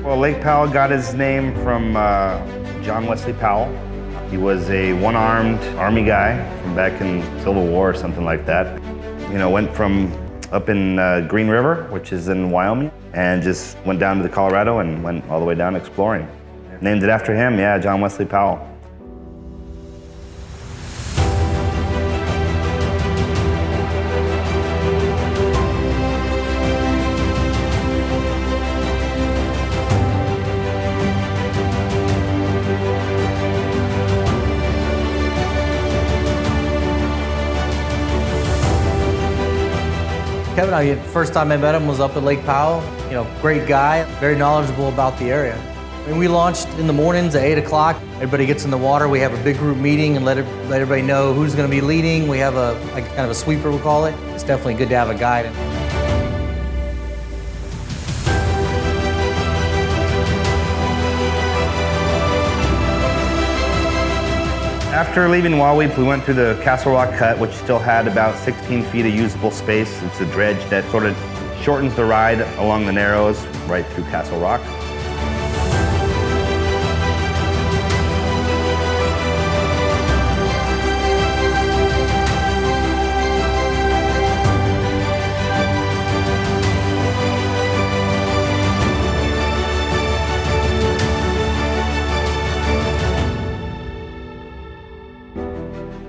Well, Lake Powell got his name from John Wesley Powell. He was a one-armed Army guy from back in Civil War or something like that. You know, went from up in Green River, which is in Wyoming, and just went down to the Colorado and went all the way down exploring. Named it after him, yeah, John Wesley Powell. Kevin, first time I met him was up at Lake Powell. You know, great guy, very knowledgeable about the area. I mean, we launched in the mornings at 8 o'clock. Everybody gets in the water. We have a big group meeting and let everybody know who's going to be leading. We have kind of a sweeper, we call it. It's definitely good to have a guide. After leaving Wahweap, we went through the Castle Rock Cut, which still had about 16 feet of usable space. It's a dredge that sort of shortens the ride along the Narrows right through Castle Rock.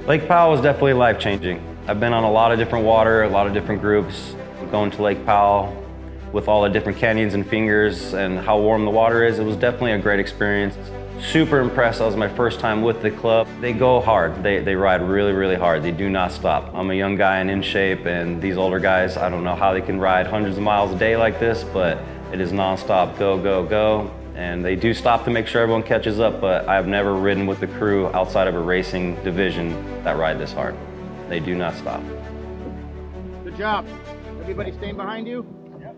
Lake Powell was definitely life-changing. I've been on a lot of different water, a lot of different groups. Going to Lake Powell with all the different canyons and fingers and how warm the water is, it was definitely a great experience. Super impressed. That was my first time with the club. They go hard. They ride really, really hard. They do not stop. I'm a young guy and in shape, and these older guys, I don't know how they can ride hundreds of miles a day like this, but it is nonstop, go, go, go. And they do stop to make sure everyone catches up, but I've never ridden with the crew outside of a racing division that ride this hard. They do not stop. Good job. Everybody staying behind you? Yep.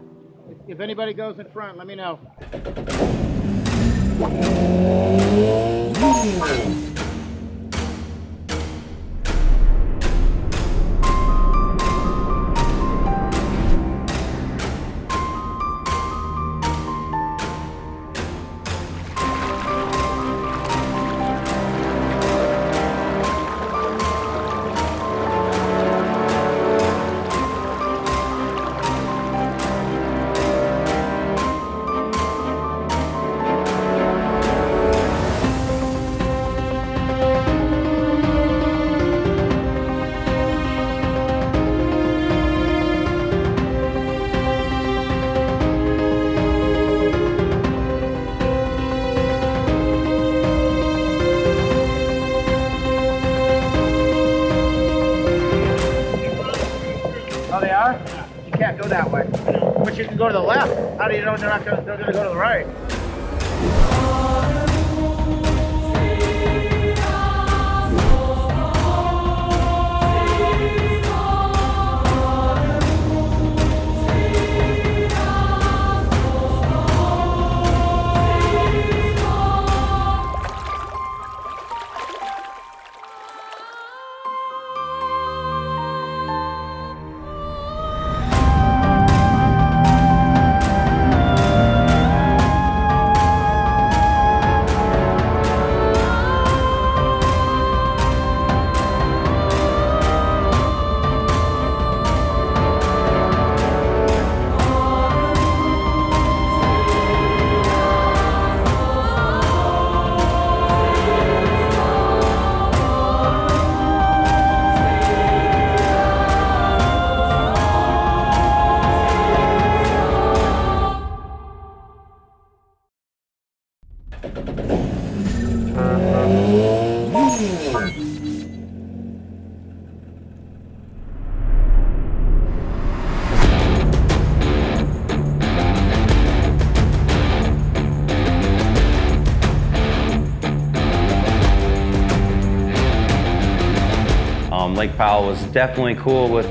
If anybody goes in front, let me know. Oh, they are? You can't go that way. But you can go to the left. How do you know they're going to go to the right? Lake Powell was definitely cool with,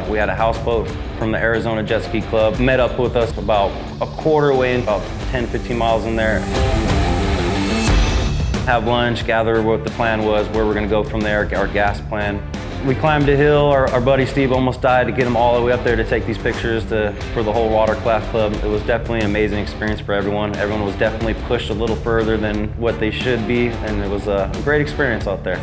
we had a houseboat from the Arizona Jet Ski Club, met up with us about a quarter way in, about 10, 15 miles in there. Have lunch, gather what the plan was, where we're gonna go from there, our gas plan. We climbed a hill. Our buddy Steve almost died to get him all the way up there to take these pictures for the whole Watercraft Club. It was definitely an amazing experience for everyone. Everyone was definitely pushed a little further than what they should be, and it was a great experience out there.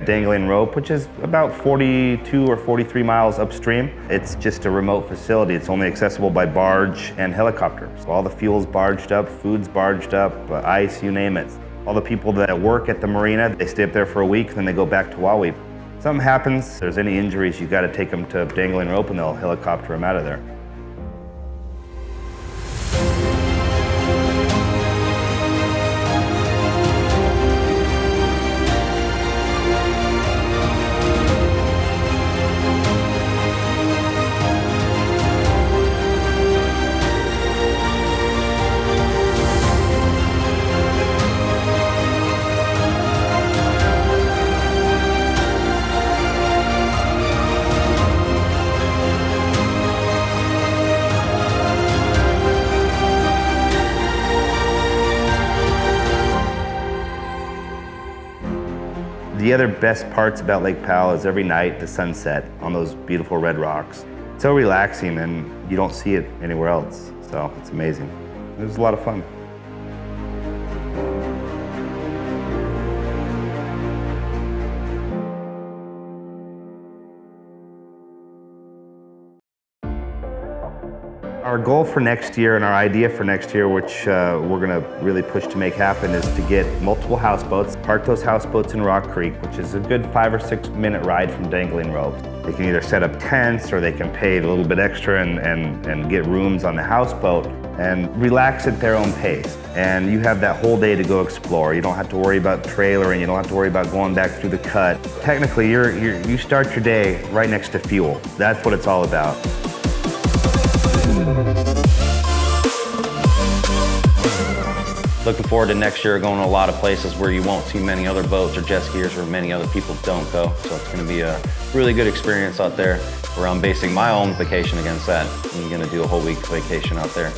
Dangling rope, which is about 42 or 43 miles upstream. It's just a remote facility. It's only accessible by barge and helicopter. So all the fuel's barged up, food's barged up, ice, you name it. All the people that work at the marina, they stay up there for a week, then they go back to Wawi. Something happens, if there's any injuries, you got to take them to Dangling rope and they'll helicopter them out of there. The other best parts about Lake Powell is every night the sunset on those beautiful red rocks. It's so relaxing and you don't see it anywhere else, so it's amazing. It was a lot of fun. Our goal for next year and our idea for next year, which we're going to really push to make happen, is to get multiple houseboats, park those houseboats in Rock Creek, which is a good 5 or 6 minute ride from Dangling rope. They can either set up tents or they can pay a little bit extra and get rooms on the houseboat and relax at their own pace. And you have that whole day to go explore. You don't have to worry about trailering, you don't have to worry about going back through the cut. Technically, you start your day right next to fuel. That's what it's all about. Looking forward to next year, going to a lot of places where you won't see many other boats or jet skiers where many other people don't go. So it's going to be a really good experience out there where I'm basing my own vacation against that. I'm going to do a whole week vacation out there.